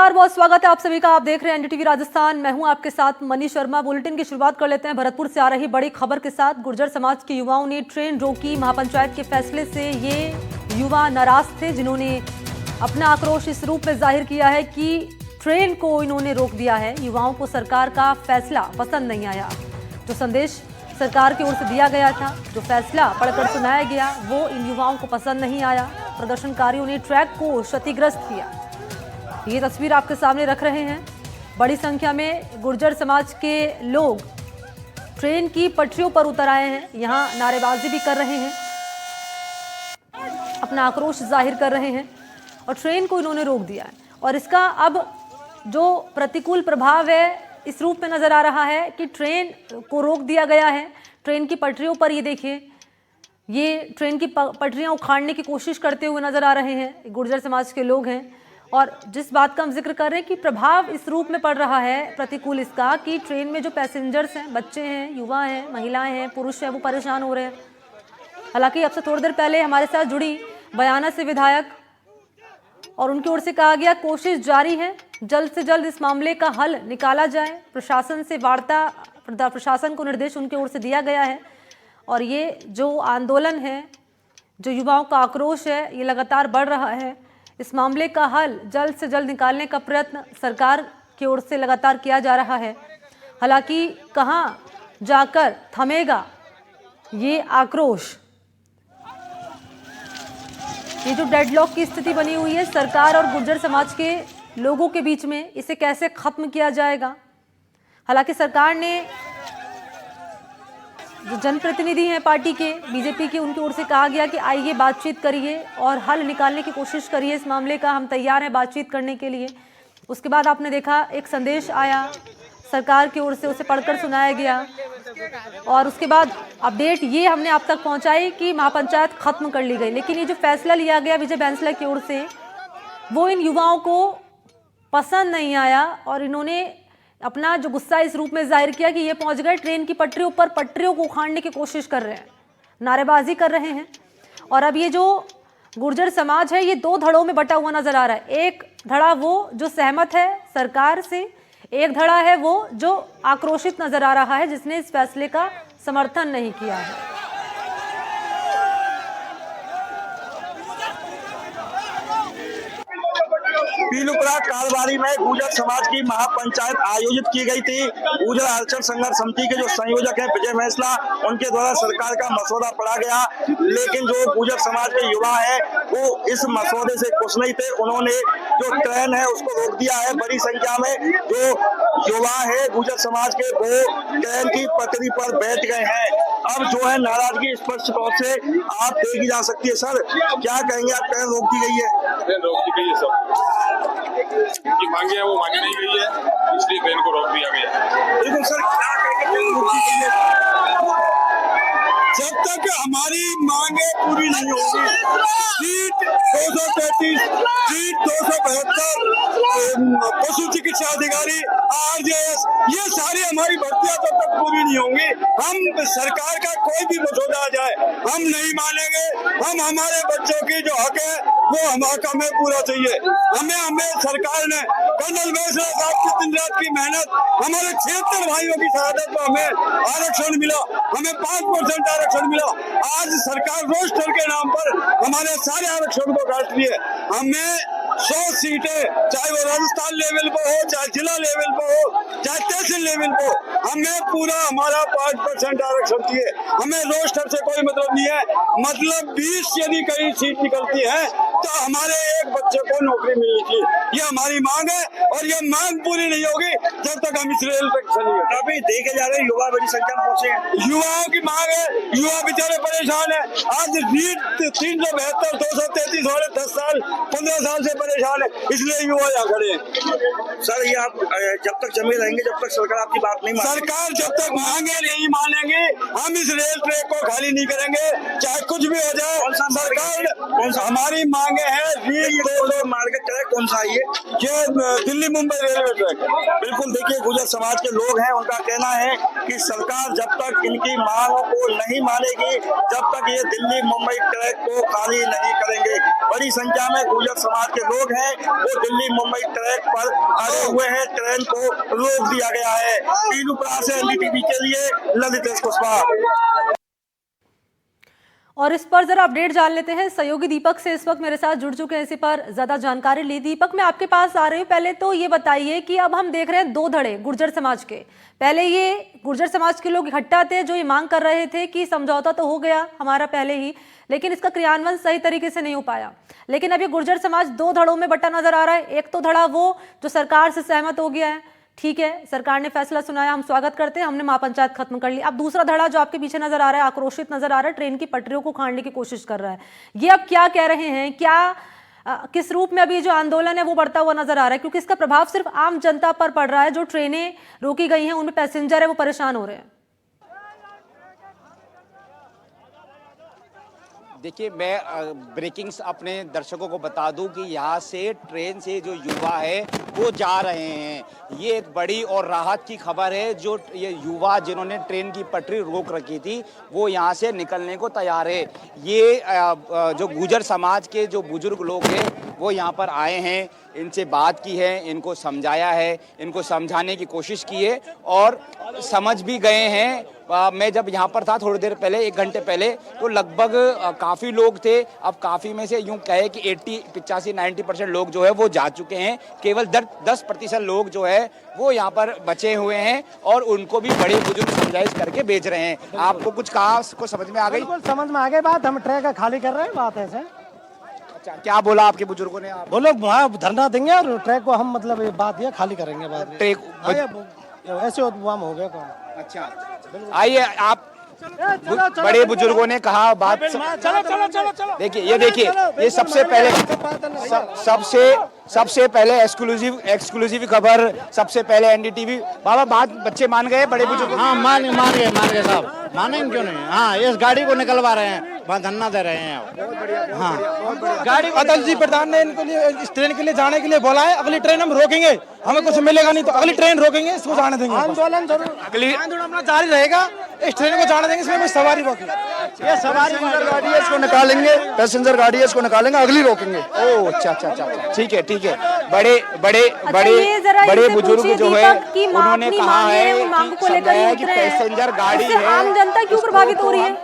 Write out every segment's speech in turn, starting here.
नमस्कार, बहुत स्वागत है आप सभी का। आप देख रहे हैं एनडीटीवी राजस्थान। मैं हूं आपके साथ मनी शर्मा। बुलेटिन की शुरुआत कर लेते हैं भरतपुर से आ रही बड़ी खबर के साथ। गुर्जर समाज के युवाओं ने ट्रेन रोकी। महापंचायत के फैसले से ये युवा नाराज थे, जिन्होंने अपना आक्रोश इस रूप में जाहिर किया है कि ट्रेन को इन्होंने रोक दिया है। युवाओं को सरकार का फैसला पसंद नहीं आया। जो संदेश सरकार की ओर से दिया गया था, जो फैसला पढ़कर सुनाया गया, वो इन युवाओं को पसंद नहीं आया। प्रदर्शनकारियों ने ट्रैक को क्षतिग्रस्त किया। ये तस्वीर आपके सामने रख रहे हैं। बड़ी संख्या में गुर्जर समाज के लोग ट्रेन की पटरियों पर उतर आए हैं। यहाँ नारेबाजी भी कर रहे हैं, अपना आक्रोश जाहिर कर रहे हैं और ट्रेन को इन्होंने रोक दिया है। और इसका अब जो प्रतिकूल प्रभाव है इस रूप में नजर आ रहा है कि ट्रेन को रोक दिया गया है। ट्रेन की पटरियों पर ये देखिए, ये ट्रेन की पटरियां उखाड़ने की कोशिश करते हुए नजर आ रहे हैं। गुर्जर समाज के लोग हैं और जिस बात का हम जिक्र कर रहे हैं कि प्रभाव इस रूप में पड़ रहा है प्रतिकूल इसका, कि ट्रेन में जो पैसेंजर्स हैं, बच्चे हैं, युवा हैं, महिलाएं हैं, पुरुष हैं, वो परेशान हो रहे हैं। हालांकि अब से थोड़ी देर पहले हमारे साथ जुड़ी बयाना से विधायक, और उनकी ओर से कहा गया कोशिश जारी है, जल्द से जल्द इस मामले का हल निकाला जाए। प्रशासन से वार्ता, प्रशासन को निर्देश उनकी ओर से दिया गया है। और ये जो आंदोलन है, जो युवाओं का आक्रोश है, ये लगातार बढ़ रहा है। इस मामले का हल जल्द से जल्द निकालने का प्रयत्न सरकार की ओर से लगातार किया जा रहा है। हालांकि कहां जाकर थमेगा ये आक्रोश, ये जो डेडलॉक की स्थिति बनी हुई है सरकार और गुर्जर समाज के लोगों के बीच में, इसे कैसे खत्म किया जाएगा। हालांकि सरकार ने, जो जनप्रतिनिधि हैं पार्टी के, बीजेपी के, उनकी ओर से कहा गया कि आइए बातचीत करिए और हल निकालने की कोशिश करिए इस मामले का, हम तैयार हैं बातचीत करने के लिए। उसके बाद आपने देखा एक संदेश आया सरकार की ओर से, उसे पढ़कर सुनाया गया और उसके बाद अपडेट ये हमने आप तक पहुंचाई कि महापंचायत खत्म कर ली गई। लेकिन ये जो फैसला लिया गया विजय बैंसला की ओर से, वो इन युवाओं को पसंद नहीं आया और इन्होंने अपना जो गुस्सा इस रूप में जाहिर किया कि ये पहुंच गए ट्रेन की पटरियों पर, पटरियों को उखाड़ने की कोशिश कर रहे हैं, नारेबाजी कर रहे हैं। और अब ये जो गुर्जर समाज है ये दो धड़ों में बटा हुआ नजर आ रहा है। एक धड़ा वो जो सहमत है सरकार से, एक धड़ा है वो जो आक्रोशित नजर आ रहा है, जिसने इस फैसले का समर्थन नहीं किया है। पीलूपुरा कालवारी में गुर्जर समाज की महापंचायत आयोजित की गई थी। गुर्जर आरक्षण संघर्ष समिति के जो संयोजक हैं विजय बैंसला, उनके द्वारा सरकार का मसौदा पढ़ा गया। लेकिन जो गुर्जर समाज के युवा हैं वो इस मसौदे से खुश नहीं थे। उन्होंने जो ट्रेन है उसको रोक दिया है। बड़ी संख्या में जो युवा है गुर्जर समाज के, वो ट्रेन की पटरी पर बैठ गए हैं। अब जो है नाराजगी स्पष्ट तौर से आप देखी जा सकती है। सर क्या कहेंगे आप, ट्रेन रोक दी गई है? ट्रेन रोक दी गई है, सब की मांगे है वो मांगी नहीं गई है, इसलिए ट्रेन को रोक दिया गया। लेकिन सर क्या कहेंगे, ट्रेन रोक दी गई है? जब तक हमारी मांगे पूरी नहीं होगी, सीट 233, सीट 272, पशु चिकित्सा अधिकारी, आरजेएस, ये सारी हमारी भर्तियां जब तक पूरी नहीं होंगी, हम सरकार का कोई भी मसौदा आ जाए हम नहीं मानेंगे। हम हमारे बच्चों की जो हक है वो हमें पूरा चाहिए। हमें सरकार ने, कर्नल बैंसला साहब की दिन रात की मेहनत, हमारे 76 भाइयों की शहादत में हमें आरक्षण मिला, हमें 5% आरक्षण मिला। आज सरकार रोस्टर के नाम पर हमारे सारे आरक्षण को काट रही है। हमें 100 सीटें, चाहे वो राजस्थान लेवल पर हो, चाहे जिला लेवल पर हो, चाहे तहसील लेवल पर हो, हमें पूरा हमारा 5% आरक्षण चाहिए। हमें रोस्टर से कोई मतलब नहीं है। मतलब 20 यदि कहीं सीट निकलती है तो हमारे एक बच्चे को नौकरी मिलनी चाहिए, ये हमारी मांग है। और ये मांग पूरी नहीं होगी जब तक हम इस रेल तक चलेंगे। अभी देखे जा रहे युवा बड़ी संख्या में पहुंचे हैं। युवाओं की मांग है, युवा बेचारे परेशान है। आज सीट 372, 233 वाले 10 साल 15 साल से परेशान है, इसलिए युवा यहाँ खड़े हैं। सर ये आप जब तक जमे रहेंगे, जब तक सरकार आपकी बात नहीं मानेगी, सरकार जब तक मांगे नहीं मानेंगे, हम इस रेल ट्रैक को खाली नहीं करेंगे, चाहे कुछ भी हो जाए। सरकार हमारी मांग मांगे हैं रीट तो मार्केट ट्रैक कौन सा है ये दिल्ली मुंबई रेलवे ट्रैक है। बिल्कुल, देखिए गुर्जर समाज के लोग हैं, उनका कहना है कि सरकार जब तक इनकी मांगों को नहीं मानेगी, जब तक ये दिल्ली मुंबई ट्रैक को खाली नहीं करेंगे। बड़ी संख्या में गुर्जर समाज के लोग हैं, वो दिल्ली मुंबई ट्रैक पर अड़े हुए हैं, ट्रेन को रोक दिया गया है। पीलूपुरा से एनडीटीवी के लिए ललितेश कुशवाहा। और इस पर जरा अपडेट जान लेते हैं, सहयोगी दीपक से इस वक्त मेरे साथ जुड़ चुके हैं इसी पर ज्यादा जानकारी ली। दीपक, मैं आपके पास आ रही हूँ। पहले तो ये बताइए कि अब हम देख रहे हैं दो धड़े गुर्जर समाज के। पहले ये गुर्जर समाज के लोग इकट्ठा थे जो ये मांग कर रहे थे कि समझौता तो हो गया हमारा पहले ही, लेकिन इसका क्रियान्वयन सही तरीके से नहीं हो पाया। लेकिन अब ये गुर्जर समाज दो धड़ों में बंटा नजर आ रहा है। एक तो धड़ा वो जो सरकार से सहमत हो गया है, ठीक है, सरकार ने फैसला सुनाया, हम स्वागत करते हैं, हमने महापंचायत खत्म कर ली। अब दूसरा धड़ा जो आपके पीछे नजर आ रहा है, आक्रोशित नजर आ रहा है, ट्रेन की पटरियों को उखाड़ने की कोशिश कर रहा है। ये अब क्या कह रहे हैं, क्या किस रूप में अभी जो आंदोलन है वो बढ़ता हुआ नजर आ रहा है? क्योंकि इसका प्रभाव सिर्फ आम जनता पर पड़ रहा है। जो ट्रेनें रोकी गई हैं उनमें पैसेंजर है वो परेशान हो रहे हैं। देखिए, मैं ब्रेकिंग्स अपने दर्शकों को बता दूं कि यहाँ से ट्रेन से जो युवा है वो जा रहे हैं। ये एक बड़ी और राहत की खबर है। जो ये युवा जिन्होंने ट्रेन की पटरी रोक रखी थी वो यहाँ से निकलने को तैयार है। ये जो गुर्जर समाज के जो बुजुर्ग लोग हैं वो यहाँ पर आए हैं, इनसे बात की है, इनको समझाया है, इनको समझाने की कोशिश की है और समझ भी गए हैं। मैं जब यहाँ पर था थोड़ी देर पहले, 1 घंटे पहले, तो लगभग काफ़ी लोग थे। अब काफ़ी में से यूँ कहे कि 85-90% लोग जो है वो जा चुके हैं। केवल 10% लोग जो है वो यहाँ पर बचे हुए हैं और उनको भी बड़े बुजुर्ग समझाइश करके बेच रहे हैं। आपको कुछ कहा, को समझ में आ गई? बिल्कुल समझ में आ गई बात। हम ट्रैक खाली कर रहे हैं, बात ऐसे। अच्छा, क्या बोला आपके बुजुर्गों ने? आप बोलो वहाँ धरना देंगे और ट्रैक को हम मतलब ये बात ये खाली करेंगे बाद ट्रैक ऐसे वहाँ हो गया काम। अच्छा, आइए आप। बड़े बुजुर्गों ने कहा बात। देखिए, ये देखिए, ये सबसे पहले एक्सक्लूसिव खबर, सबसे पहले एनडीटीवी। बाबा, बात बच्चे मान गए, बड़े बुजुर्ग? हाँ, मान गए साहब। मानेंगे क्यों नहीं? हाँ, इस गाड़ी को निकलवा रहे हैं, वहाँ धरना दे रहे हैं। हाँ, गाड़ी अटल जी प्रधान ने इनको लिए इस ट्रेन के लिए जाने के लिए बोला है। अगली ट्रेन हम रोकेंगे, हमें कुछ मिलेगा नहीं तो अगली ट्रेन रोकेंगे, इसको जाने देंगे। आंदोलन जरूर, अगली आंदोलन अपना जारी रहेगा, इस ट्रेन को जाने देंगे, इसमें कोई सवारी रोकी। ये सवारी गाड़ी है, इसको निकालेंगे, पैसेंजर गाड़ी है, इसको निकालेंगे, अगली रोकेंगे। ओह, अच्छा, ठीक है। बड़े ये जरा इनसे बुजुर्ग पूछिए जो है दीपक की उन्होंने अपनी कहा मांगे हैं, है उन मांगों को लेकर ही कि उतरे हैं। पैसेंजर गाड़ी इससे है, आम जनता क्यों प्रभावित हो रही है?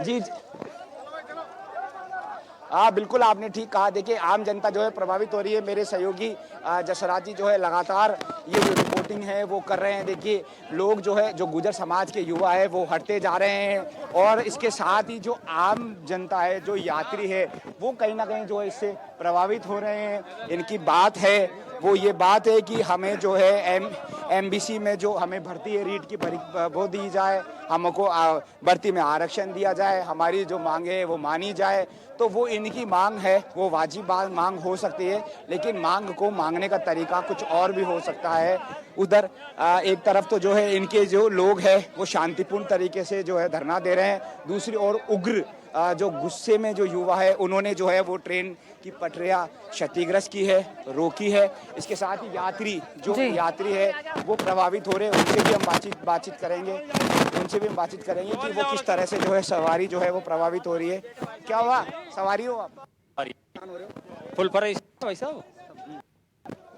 जी हाँ, बिल्कुल आपने ठीक कहा। देखिए, आम जनता जो है प्रभावित हो रही है। मेरे सहयोगी जसराज जी जो है लगातार ये जो रिपोर्टिंग है वो कर रहे हैं। देखिए, लोग जो है, जो गुर्जर समाज के युवा है वो हटते जा रहे हैं और इसके साथ ही जो आम जनता है, जो यात्री है, वो कहीं ना कहीं जो है इससे प्रभावित हो रहे हैं। इनकी बात है वो ये बात है कि हमें जो है एमबीसी में जो हमें भर्ती है, रीट की वो दी जाए, हमको भर्ती में आरक्षण दिया जाए, हमारी जो मांगे है वो मानी जाए। तो वो इनकी मांग है, वो वाजिब मांग हो सकती है, लेकिन मांग को मांगने का तरीका कुछ और भी हो सकता है। उधर एक तरफ तो जो है इनके जो लोग हैं वो शांतिपूर्ण तरीके से जो है धरना दे रहे हैं, दूसरी ओर उग्र जो गुस्से में जो युवा है उन्होंने जो है वो ट्रेन की पटरियां क्षतिग्रस्त की है, रोकी है। इसके साथ ही यात्री है वो प्रभावित हो रहे हैं। उनसे भी हम बातचीत करेंगे कि वो किस तरह से जो है सवारी जो है वो प्रभावित हो रही है। क्या हुआ, सवारी हो आप? फुल प्राइस वैसा हो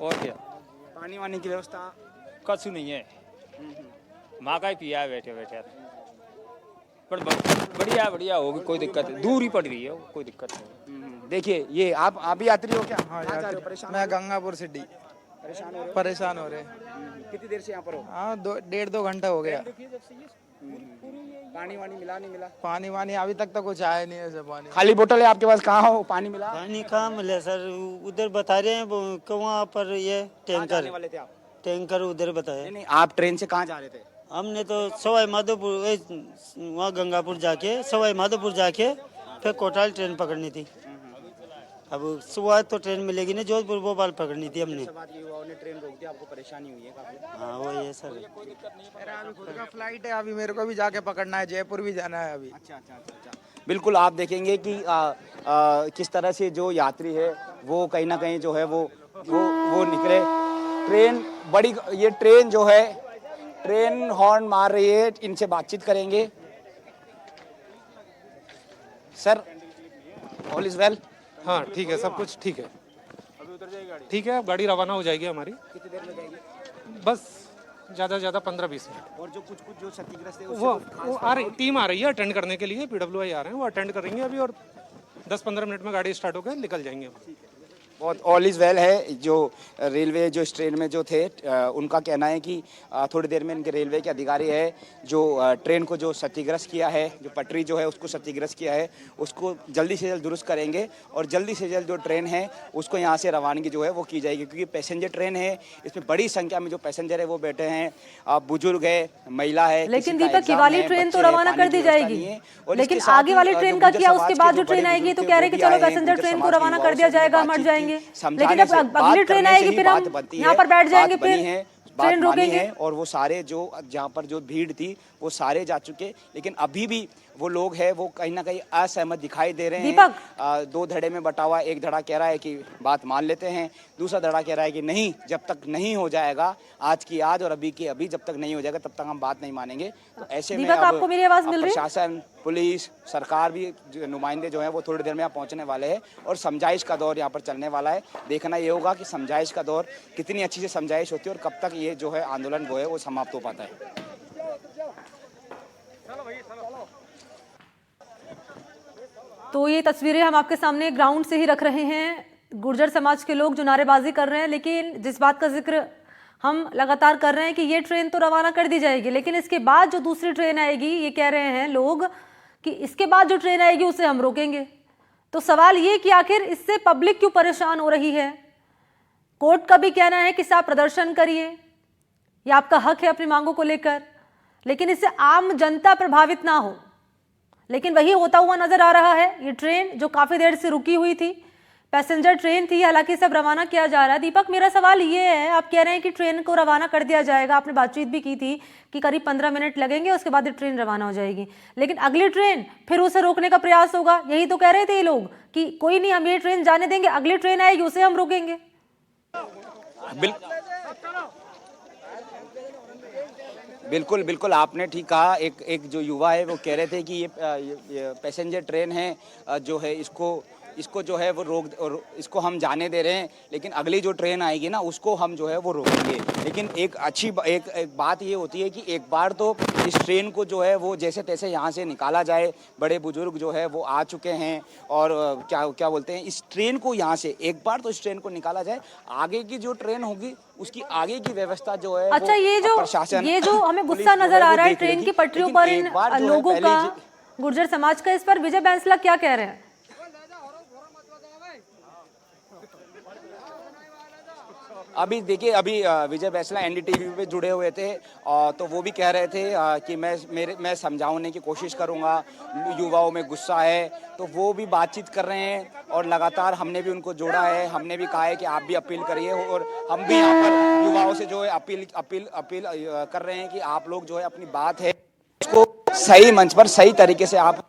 और क्या? पानी वानी की व्यवस्था कछु नहीं है, महाकाई पिया है बैठे बैठे। पर बढ़िया होगी, कोई दिक्कत नहीं, दूर ही पड़ रही है, कोई दिक्कत नहीं। देखिए, ये आप भी यात्री हो क्या? हाँ, परेशान? मैं गंगापुर से डी परेशान हो रहे। कितनी देर से यहाँ पर हो? हाँ, 1.5-2 घंटा हो गया। पानी वानी मिला नहीं मिला? पानी वानी अभी तक तो कुछ आया नहीं है। पानी खाली बोतल है आपके पास, कहाँ हो? पानी मिला? पानी कहाँ मिले सर, उधर बता रहे हैं वहाँ पर ये टैंकर वाले थे आप? टैंकर उधर बताया। नहीं, आप ट्रेन से कहाँ जा रहे थे? हमने तो सवाई माधोपुर, वहाँ गंगापुर जाके, सवाई माधोपुर जाके फिर कोटाल ट्रेन पकड़नी थी। अब सुबह तो ट्रेन मिलेगी नहीं, जोधपुर भोपाल पकड़नी थी हमने। ट्रेन रोक दी, आपको परेशानी हुई है काफी? हाँ, वही है सर। मेरा अभी खुद का फ्लाइट है, अभी मेरे को भी जाके पकड़ना है, जयपुर भी जाना है अभी। अच्छा। बिल्कुल आप देखेंगे कि किस तरह से जो यात्री है वो कहीं ना कहीं जो है वो निकले। ट्रेन बड़ी, ये ट्रेन जो है ट्रेन हॉर्न मार रही है, इनसे बातचीत करेंगे। Sir, all is well? हाँ ठीक है, सब कुछ ठीक है, ठीक है। अब गाड़ी रवाना हो जाएगी हमारी, कितनी देर में जाएगी? बस ज़्यादा से ज़्यादा 15-20 मिनट। और जो कुछ जो क्षतिग्रस्त है वो आ रही, टीम आ रही है अटेंड करने के लिए, PWI आ रहे हैं, वो अटेंड करेंगे अभी, और 10-15 मिनट में गाड़ी स्टार्ट होकर निकल जाएंगे हम। बहुत ऑल इज वेल है। जो रेलवे जो इस ट्रेन में जो थे उनका कहना है कि थोड़ी देर में इनके रेलवे के अधिकारी है जो ट्रेन को जो क्षतिग्रस्त किया है, जो पटरी जो है उसको क्षतिग्रस्त किया है, उसको जल्दी से जल्द दुरुस्त करेंगे और जल्दी से जल्द जो ट्रेन है उसको यहाँ से रवानगी जो है वो की जाएगी। क्योंकि पैसेंजर ट्रेन है, इसमें बड़ी संख्या में जो पैसेंजर है वो बैठे हैं, बुजुर्ग है, महिला है। लेकिन दीपक, ये वाली ट्रेन तो रवाना कर दी जाएगी, लेकिन आगे वाली ट्रेन का क्या? उसके बाद जो ट्रेन आएगी तो कह रहे हैं कि चलो पैसेंजर ट्रेन को रवाना कर दिया जाएगा, हम हट जाएंगे, लेकिन अब अगली ट्रेन आएगी फिर हम यहाँ पर बैठ जाएंगे, फिर ट्रेन रोकेंगे। और वो सारे जो जहाँ पर जो भीड़ थी वो सारे जा चुके, लेकिन अभी भी वो लोग हैं वो कहीं ना कहीं असहमत दिखाई दे रहे हैं। दीपक, दो धड़े में बटा हुआ, एक धड़ा कह रहा है कि बात मान लेते हैं, दूसरा धड़ा कह रहा है कि नहीं, जब तक नहीं हो जाएगा आज की आज और अभी की अभी, जब तक नहीं हो जाएगा तब तक हम बात नहीं मानेंगे। तो ऐसे में आपको मेरी आवाज मिल रही है? प्रशासन, पुलिस, सरकार भी नुमाइंदे जो है वो थोड़ी देर में यहाँ पहुंचने वाले हैं और समझाइश का दौर यहाँ पर चलने वाला है। देखना ये होगा कि समझाइश का दौर कितनी अच्छी से समझाइश होती है और कब तक ये जो है आंदोलन वो है वो समाप्त हो पाता है। तो ये तस्वीरें हम आपके सामने ग्राउंड से ही रख रहे हैं। गुर्जर समाज के लोग जो नारेबाजी कर रहे हैं, लेकिन जिस बात का जिक्र हम लगातार कर रहे हैं कि ये ट्रेन तो रवाना कर दी जाएगी, लेकिन इसके बाद जो दूसरी ट्रेन आएगी, ये कह रहे हैं लोग कि इसके बाद जो ट्रेन आएगी उसे हम रोकेंगे। तो सवाल ये कि आखिर इससे पब्लिक क्यों परेशान हो रही है? कोर्ट का भी कहना है कि आप प्रदर्शन करिए, ये आपका हक है अपनी मांगों को लेकर, लेकिन इससे आम जनता प्रभावित ना हो। लेकिन वही होता हुआ नजर आ रहा है। ये ट्रेन जो काफी देर से रुकी हुई थी, पैसेंजर ट्रेन थी, हालांकि सब रवाना किया जा रहा है। दीपक, मेरा सवाल ये है, आप कह रहे हैं कि ट्रेन को रवाना कर दिया जाएगा, आपने बातचीत भी की थी कि करीब 15 मिनट लगेंगे, उसके बाद ये ट्रेन रवाना हो जाएगी, लेकिन अगली ट्रेन फिर उसे रोकने का प्रयास होगा। यही तो कह रहे थे ये लोग कि कोई नहीं, हम ये ट्रेन जाने देंगे, अगली ट्रेन आएगी उसे हम रोकेंगे। बिल्कुल बिल्कुल आपने ठीक कहा। एक जो युवा है वो कह रहे थे कि ये पैसेंजर ट्रेन है जो है इसको जो है वो इसको हम जाने दे रहे हैं, लेकिन अगली जो ट्रेन आएगी ना उसको हम जो है वो रोकेंगे। लेकिन एक बात ये होती है कि एक बार तो इस ट्रेन को जो है वो जैसे तैसे यहाँ से निकाला जाए। बड़े बुजुर्ग जो है वो आ चुके हैं और क्या बोलते हैं, इस ट्रेन को यहाँ से एक बार तो इस ट्रेन को निकाला जाए। आगे की जो ट्रेन होगी उसकी आगे की व्यवस्था जो है, अच्छा, ये जो हमें गुस्सा नजर आ रहा है ट्रेन की पटरियों पर इन लोगों का, गुर्जर समाज का, इस पर विजय बैंसला क्या कह रहे हैं? अभी देखिए, अभी विजय बैंसला एनडीटीवी पे जुड़े हुए थे तो वो भी कह रहे थे कि मैं समझाने की कोशिश करूंगा, युवाओं में गुस्सा है, तो वो भी बातचीत कर रहे हैं और लगातार हमने भी उनको जोड़ा है। हमने भी कहा है कि आप भी अपील करिए और हम भी यहाँ पर युवाओं से जो है अपील कर रहे हैं कि आप लोग जो है अपनी बात है उसको सही मंच पर सही तरीके से आप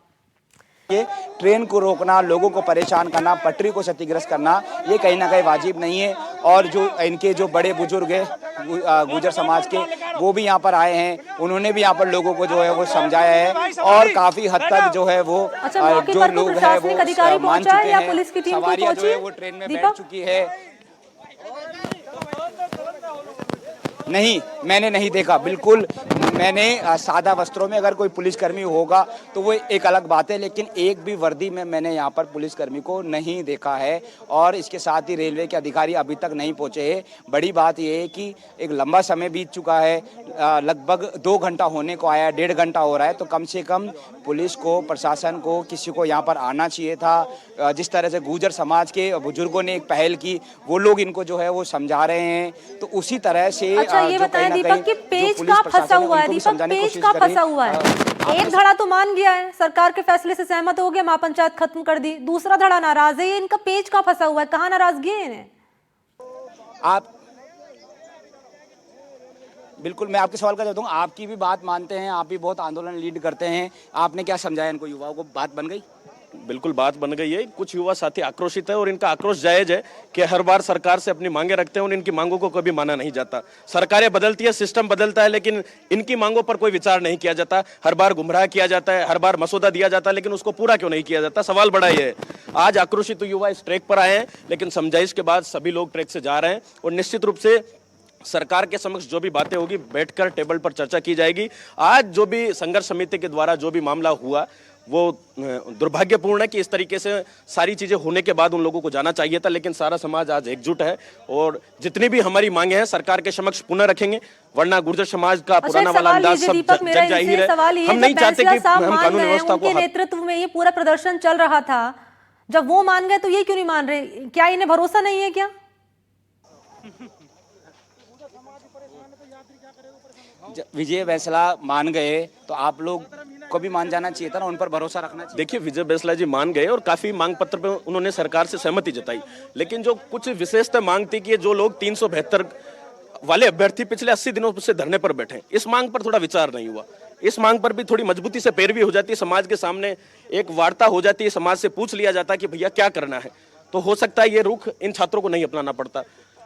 ट्रेन को रोकना, लोगों को परेशान करना, पटरी को क्षतिग्रस्त करना, ये कहीं ना कहीं वाजिब नहीं है। और जो इनके जो बड़े बुजुर्ग हैं गुर्जर समाज के, वो भी यहाँ पर आए हैं, उन्होंने भी यहाँ पर लोगों को जो है वो समझाया है और काफी हद तक जो है वो जो लोग हैं वो मान चुके हैं। सवारियां जो है वो ट्रेन में बैठ चुकी है। नहीं, मैंने नहीं देखा, बिल्कुल मैंने सादा वस्त्रों में अगर कोई पुलिसकर्मी होगा तो वो एक अलग बात है, लेकिन एक भी वर्दी में मैंने यहाँ पर पुलिसकर्मी को नहीं देखा है। और इसके साथ ही रेलवे के अधिकारी अभी तक नहीं पहुँचे हैं। बड़ी बात यह है कि एक लंबा समय बीत चुका है, लगभग 2 घंटा होने को आया, 1.5 घंटा हो रहा है, तो कम से कम पुलिस को, प्रशासन को, किसी को यहाँ पर आना चाहिए था। जिस तरह से गुर्जर समाज के बुजुर्गों ने एक पहल की, वो लोग इनको जो है वो समझा रहे हैं, तो उसी तरह से अच्छा, ये बताएं दीपक कि पेज का फंसा हुआ है, दीपक पेज का फंसा हुआ है। एक धड़ा तो मान गया है, सरकार के फैसले से सहमत हो गया, महापंचायत खत्म कर दी, दूसरा धड़ा नाराज है, ये इनका पेज का फंसा हुआ है, कहाँ नाराजगी है इन्हें? आप बिल्कुल, मैं आपके सवाल का जवाब दूंगा। आपकी भी बात मानते हैं, आप भी बहुत आंदोलन लीड करते हैं, आपने क्या समझाया इनको युवाओं को, बात बन गई? बिल्कुल बात बन गई है। कुछ युवा साथी आक्रोशित है और इनका आक्रोश जायज है कि हर बार सरकार से अपनी मांगे रखते हैं और इनकी मांगों को कभी माना नहीं जाता। सरकारें बदलती है, सिस्टम बदलता है, लेकिन इनकी मांगों पर कोई विचार नहीं किया जाता। हर बार गुमराह किया जाता है, हर बार मसौदा दिया जाता है, लेकिन उसको पूरा क्यों नहीं किया जाता? सवाल बड़ा ये है। आज आक्रोशित युवा इस ट्रैक पर आए हैं, लेकिन समझाइश के बाद सभी लोग ट्रैक से जा रहे हैं और निश्चित रूप से सरकार के समक्ष जो भी बातें होगी बैठकर टेबल पर चर्चा की जाएगी। आज जो भी संघर्ष समिति के द्वारा जो भी मामला हुआ वो दुर्भाग्यपूर्ण है कि इस तरीके से सारी चीजें होने के बाद उन लोगों को जाना चाहिए था, लेकिन सारा समाज आज एकजुट है और जितनी भी हमारी मांगे हैं सरकार के समक्ष पुनः रखेंगे, वरना गुर्जर समाज का पुराना वाला अंदाज सब जग जाहिर है। हम नहीं चाहते कि हम कानून व्यवस्था को, उनके नेतृत्व में ये पूरा प्रदर्शन चल रहा था, जब वो मान गए तो ये क्यों नहीं मान रहे? क्या इन्हें भरोसा नहीं है क्या? विजय बैंसला मान गए तो आप लोग को भी मान जाना चाहिए था ना, उन पर भरोसा रखना चाहिए। देखिए, विजय बैंसला जी मान गए और काफी मांग पत्र पे उन्होंने सरकार से सहमति जताई, लेकिन जो कुछ विशेषता मांग थी कि जो लोग 372 वाले अभ्यर्थी पिछले 80 दिनों से धरने पर बैठे, इस मांग पर थोड़ा विचार नहीं हुआ। इस मांग पर भी थोड़ी मजबूती से पैरवी हो जाती है, समाज के सामने एक वार्ता हो जाती है, समाज से पूछ लिया जाता है कि भैया क्या करना है, तो हो सकता है ये रुख इन छात्रों को नहीं अपनाना पड़ता।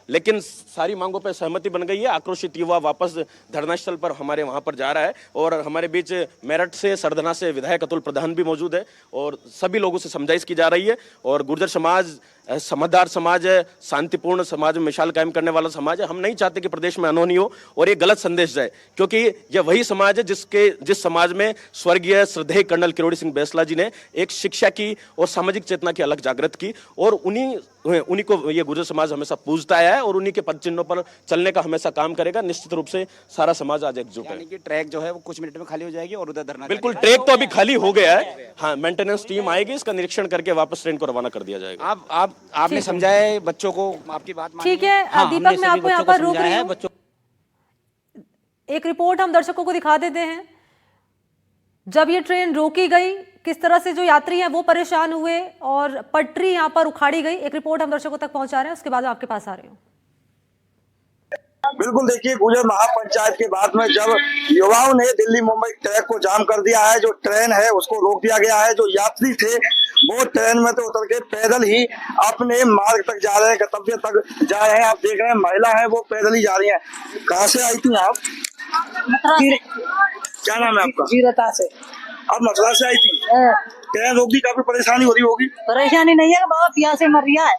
लेकिन सारी मांगों पर सहमति बन गई है। आक्रोशित युवा वापस धरना स्थल पर हमारे वहां पर जा रहा है और हमारे बीच मेरठ से, सरधना से विधायक अतुल प्रधान भी मौजूद है और सभी लोगों से समझाइश की जा रही है। और गुर्जर समाज समझदार समाज है, शांतिपूर्ण समाज में मिसाल कायम करने वाला समाज है। हम नहीं चाहते कि प्रदेश में अनहोनी हो और ये गलत संदेश जाए, क्योंकि यह वही समाज है जिस समाज में स्वर्गीय श्रद्धेय कर्नल किरोड़ी सिंह बैंसला जी ने एक शिक्षा की और सामाजिक चेतना की अलग जागृत की और उन्हीं को ये गुर्जर समाज हमेशा पूजता आया है और उन्हीं के पद चिन्हों पर चलने का हमेशा काम करेगा। निश्चित रूप से सारा समाज आज एकजुट है। यानी कि ट्रैक जो है वो कुछ मिनट में खाली हो जाएगी और उधर धरना, बिल्कुल ट्रैक तो अभी खाली हो गया है। हाँ, मेंटेनेंस टीम आएगी, इसका निरीक्षण करके वापस ट्रेन को रवाना कर दिया जाएगा। आपने समझाया बच्चों को, आपकी बात ठीक है। दीपक, मैं आपको यहाँ पर रोक रही हूँ। एक रिपोर्ट हम दर्शकों को दिखा देते हैं। जब ये ट्रेन रोकी गई, किस तरह से जो यात्री हैं वो परेशान हुए और पटरी यहाँ पर उखाड़ी गई। एक रिपोर्ट हम दर्शकों तक पहुंचा रहे हैं, उसके बाद आपके पास आ रही हूँ। बिल्कुल, देखिए, गुर्जर महापंचायत के बाद में जब युवाओं ने दिल्ली मुंबई ट्रैक को जाम कर दिया है, जो ट्रेन है उसको रोक दिया गया है। जो यात्री थे वो ट्रेन में तो उतर के पैदल ही अपने मार्ग तक जा रहे हैं, गंतव्य तक जा रहे हैं। आप देख रहे हैं महिला है वो पैदल ही जा रही है। कहाँ से आई थी आप? क्या नाम है आपका? जीरता से। अब मथुरा से आई थी? ट्रेन रोक दी, काफी परेशानी हो रही होगी? परेशानी नहीं है, बहुत प्यासे मर रहा है।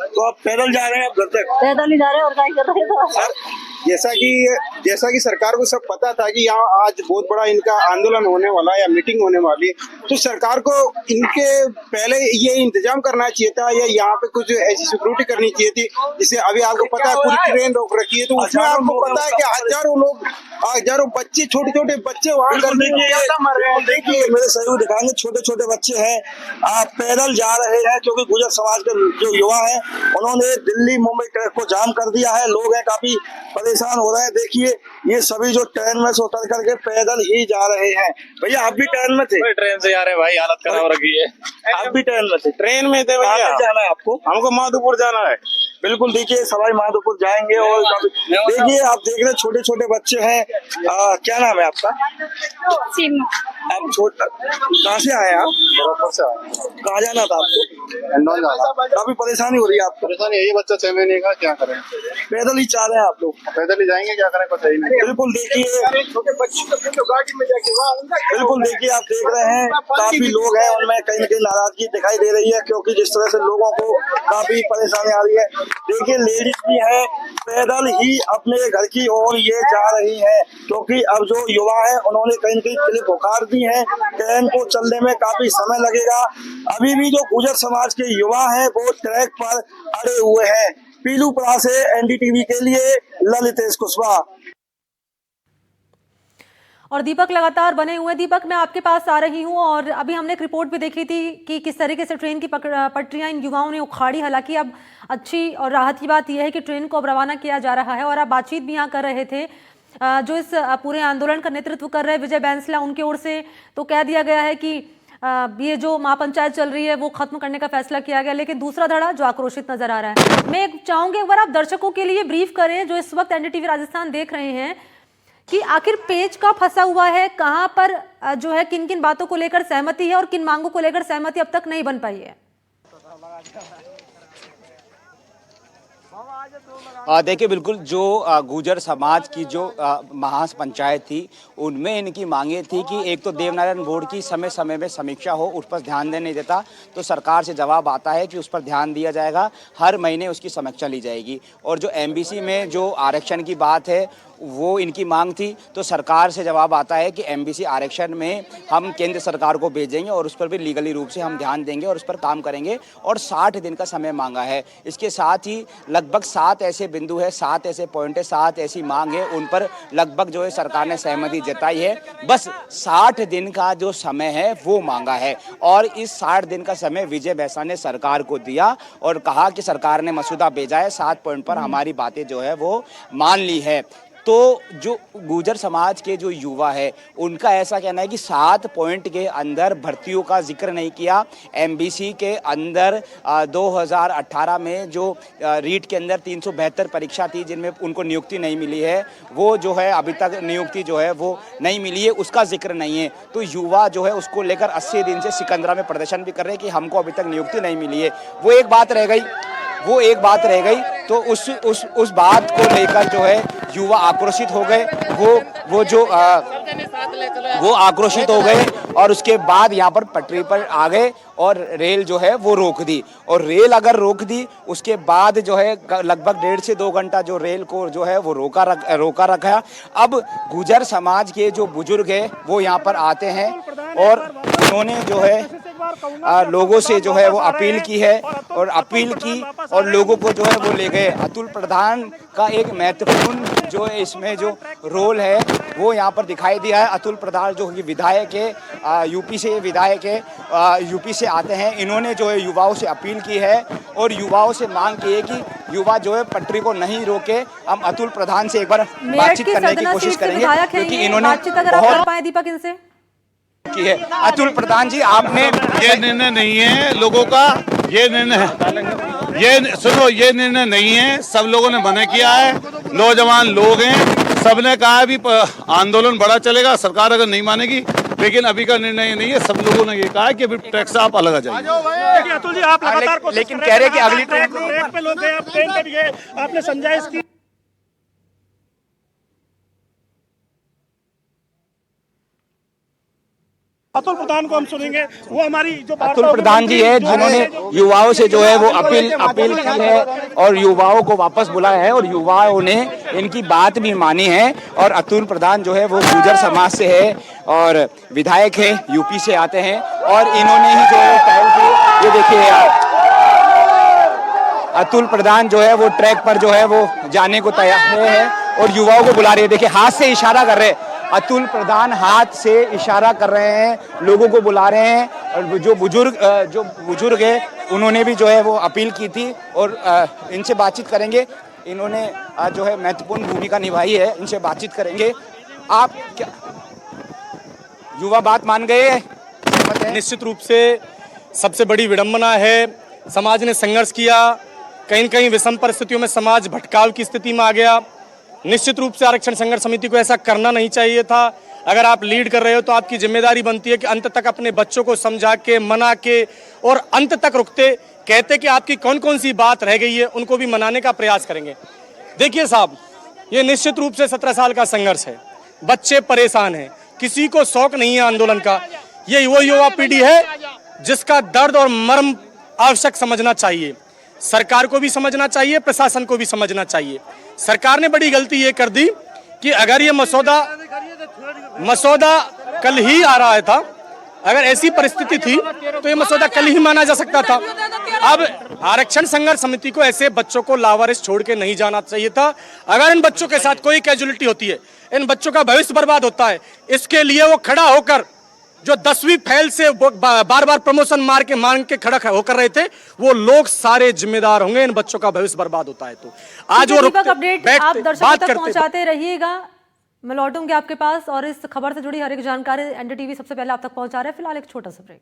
तो आप पैदल जा रहे हैं? आप घर तक पैदल ही जा रहे हैं और क्या कर रहे हैं? जैसा कि सरकार को सब पता था कि यहाँ आज बहुत बड़ा इनका आंदोलन होने वाला है या मीटिंग होने वाली है, तो सरकार को इनके पहले ये इंतजाम करना चाहिए था या यहाँ पे कुछ ऐसी सिक्योरिटी करनी चाहिए थी, जिससे अभी आपको पता है पूरी ट्रेन रोक रखी है, तो उसमें आपको पता है कि हजारों बच्चे, छोटे छोटे बच्चे वहाँ मर रहे हैं। देखिए, मेरे सहयोग दिखाएंगे, छोटे छोटे बच्चे हैं, पैदल जा रहे हैं, क्योंकि गुर्जर समाज के जो युवा है उन्होंने दिल्ली मुंबई ट्रैक को जाम कर दिया है। लोग हैं काफी परेशान हो रहे हैं। देखिए, ये सभी जो ट्रेन में से उतर करके पैदल ही जा रहे हैं। भैया, आप भी ट्रेन में थे? ट्रेन से जा रहे हैं भाई, हालत खराब हो रखी है। आप भी ट्रेन में थे? ट्रेन में थे भैया। जाना है आपको? हमको माधोपुर जाना है। बिल्कुल, देखिए, सवाई माधोपुर जाएंगे। और देखिए, आप देख रहे हैं छोटे छोटे बच्चे हैं। क्या नाम है आपका? आप कहाँ से आए? आप कहाँ जाना था आपको? काफी परेशानी हो रही है आपको? परेशानी यही, बच्चा 6 महीने का, क्या करें? पैदल ही चाह रहे हैं आप लोग? पैदल ही जाएंगे, क्या करें, कुछ ही नहीं। बिल्कुल, देखिए, छोटे बच्चे तो गाड़ी में जाके, बिल्कुल देखिए, आप देख रहे हैं काफी लोग हैं, उनमें कहीं न कहीं नाराजगी दिखाई दे रही है, क्योंकि जिस तरह से लोगों को काफी परेशानी आ रही है। देखिए, लेडीज भी है, पैदल ही अपने घर की ओर ये जा रही है, क्योंकि अब जो युवा है उन्होंने कहीं न कहीं क्लिप उखाड़ दी है। ट्रेन को चलने में काफी समय लगेगा। अभी भी जो गुर्जर समाज के युवा हैं वो ट्रैक पर अड़े हुए हैं। पीलूपुरा से एनडीटीवी के लिए ललितेश कुशवाहा। और दीपक लगातार बने हुए। दीपक, मैं आपके पास आ रही हूं और अभी हमने एक रिपोर्ट भी देखी थी कि किस तरीके से ट्रेन की पटरियां इन युवाओं ने उखाड़ी। हालांकि अब अच्छी और राहत की बात यह है कि ट्रेन को अब रवाना किया जा रहा है। और आप बातचीत भी यहाँ कर रहे थे, जो इस पूरे आंदोलन का नेतृत्व कर रहे विजय बैंसला, उनकी ओर से तो कह दिया गया है कि ये जो महापंचायत चल रही है वो खत्म करने का फैसला किया गया, लेकिन दूसरा धड़ा जो आक्रोशित नजर आ रहा है। मैं चाहूंगी एक बार आप दर्शकों के लिए ब्रीफ करें जो इस वक्त एनडीटीवी राजस्थान देख रहे हैं, कि आखिर पेच का फंसा हुआ है, कहां पर जो है किन किन बातों को लेकर सहमति है और किन मांगों को लेकर सहमति अब तक नहीं बन पाई है। देखिए, बिल्कुल जो गुर्जर समाज की जो महापंचायत थी, उनमें इनकी मांगे थी कि एक तो देवनारायण बोर्ड की समय समय में समीक्षा हो, उस पर ध्यान देने नहीं देता, तो सरकार से जवाब आता है कि उस पर ध्यान दिया जाएगा, हर महीने उसकी समीक्षा ली जाएगी। और जो एमबीसी में जो आरक्षण की बात है वो इनकी मांग थी, तो सरकार से जवाब आता है कि एमबीसी आरक्षण में हम केंद्र सरकार को भेजेंगे और उस पर भी लीगली रूप से हम ध्यान देंगे और उस पर काम करेंगे, और 60 दिन का समय मांगा है। इसके साथ ही लगभग 7 ऐसे बिंदु है, 7 ऐसे पॉइंट है, 7 ऐसी मांग है, उन पर लगभग जो है सरकार ने सहमति जताई है। बस 60 दिन का जो समय है वो मांगा है, और इस 60 दिन का समय विजय बैसा ने सरकार को दिया और कहा कि सरकार ने मसूदा भेजा है, 7 पॉइंट पर हमारी बातें जो है वो मान ली है। तो जो गुर्जर समाज के जो युवा है, उनका ऐसा कहना है कि 7 पॉइंट के अंदर भर्तियों का जिक्र नहीं किया। एमबीसी के अंदर 2018 में जो रीट के अंदर 372 परीक्षा थी जिनमें उनको नियुक्ति नहीं मिली है, वो जो है अभी तक नियुक्ति जो है वो नहीं मिली है, उसका जिक्र नहीं है। तो युवा जो है उसको लेकर 80 दिन से सिकंदरा में प्रदर्शन भी कर रहे हैं कि हमको अभी तक नियुक्ति नहीं मिली है। वो एक बात रह गई, तो उस बात को लेकर जो है युवा आक्रोशित हो गए। वो आक्रोशित हो गए और उसके बाद यहाँ पर पटरी पर आ गए और रेल जो है वो रोक दी। और रेल अगर रोक दी, उसके बाद जो है लगभग 1.5 से 2 घंटा जो रेल को जो है वो रोका रखा। अब गुर्जर समाज के जो बुजुर्ग है वो यहाँ पर आते हैं और उन्होंने जो है लोगों से जो है वो अपील की है और लोगों को जो है वो ले गए। अतुल प्रधान का एक महत्वपूर्ण जो है इसमें जो रोल है वो यहाँ पर दिखाई दिया है। अतुल प्रधान जो विधायक है, यूपी से आते हैं, इन्होंने जो है युवाओं से अपील की है और युवाओं से मांग की है कि युवा जो है पटरी को नहीं रोके। हम अतुल प्रधान से एक बार बातचीत करने की कोशिश करेंगे, क्योंकि इन्होंने बहुत दीपक इनसे की है। अतुल प्रधान जी, आपने ये निर्णय नहीं है लोगों का, ये निर्णय नहीं है, सब लोगों ने मना किया है। नौजवान लोग हैं, सबने कहा है भी आंदोलन बड़ा चलेगा, सरकार अगर नहीं मानेगी, लेकिन अभी का निर्णय ये नहीं है। सब लोगों ने ये कहा है कि अभी टैक्स आप अलग आ जाइए। अतुल जी, आप लगातार लेकिन कह रहे कि अगली ट्रेन पे लोग गए, ट्रेन पे गए, आपने समझा इसकी। अतुल प्रधान को हम सुनेंगे, वो हमारी जो अतुल प्रधान जी है जिन्होंने युवाओं से जो है वो अपील की है और युवाओं को वापस बुलाया है और युवाओं ने इनकी बात भी मानी है। और अतुल प्रधान जो है वो गुर्जर समाज से है और विधायक है, यूपी से आते हैं और इन्होंने ही जो है पहल की। ये देखिए अतुल प्रधान जो है वो ट्रैक पर जो है वो जाने को तैयार है और युवाओं को बुला रहे हैं। देखिए हाथ से इशारा कर रहे हैं, अतुल प्रधान हाथ से इशारा कर रहे हैं, लोगों को बुला रहे हैं। और जो बुजुर्ग है उन्होंने भी जो है वो अपील की थी और इनसे बातचीत करेंगे। इन्होंने जो है महत्वपूर्ण भूमिका निभाई है, इनसे बातचीत करेंगे। आप क्या युवा बात मान गए? निश्चित रूप से सबसे बड़ी विडंबना है, समाज ने संघर्ष किया, कहीं कहीं विषम परिस्थितियों में समाज भटकाव की स्थिति में आ गया। निश्चित रूप से आरक्षण संघर्ष समिति को ऐसा करना नहीं चाहिए था। अगर आप लीड कर रहे हो तो आपकी जिम्मेदारी बनती है कि अंत तक अपने बच्चों को समझा के, मना के और अंत तक रुकते कहते कि आपकी कौन कौन सी बात रह गई है उनको भी मनाने का प्रयास करेंगे। देखिए साहब, ये निश्चित रूप से 17 साल का संघर्ष है, बच्चे परेशान हैं, किसी को शौक नहीं है आंदोलन का। ये वो युवा पीढ़ी है जिसका दर्द और मर्म आवश्यक समझना चाहिए, सरकार को भी समझना चाहिए, प्रशासन को भी समझना चाहिए। सरकार ने बड़ी गलती ये कर दी कि अगर ये मसौदा कल ही आ रहा था, अगर ऐसी परिस्थिति थी तो ये मसौदा कल ही माना जा सकता था। अब आरक्षण संघर्ष समिति को ऐसे बच्चों को लावारिस छोड़ के नहीं जाना चाहिए था। अगर इन बच्चों के साथ कोई कैजुअलिटी होती है, इन बच्चों का भविष्य बर्बाद होता है, इसके लिए वो खड़ा होकर जो 10वीं फेल से बार बार प्रमोशन मांग के खड़ा होकर रहे थे, वो लोग सारे जिम्मेदार होंगे। इन बच्चों का भविष्य बर्बाद होता है तो आज वो अपडेट आप दर्शकों तक पहुंचाते रहिएगा। मैं लौटूंगी आपके पास और इस खबर से जुड़ी हर एक जानकारी एनडीटीवी सबसे पहले आप तक पहुंचा रहे हैं। फिलहाल एक छोटा सा ब्रेक।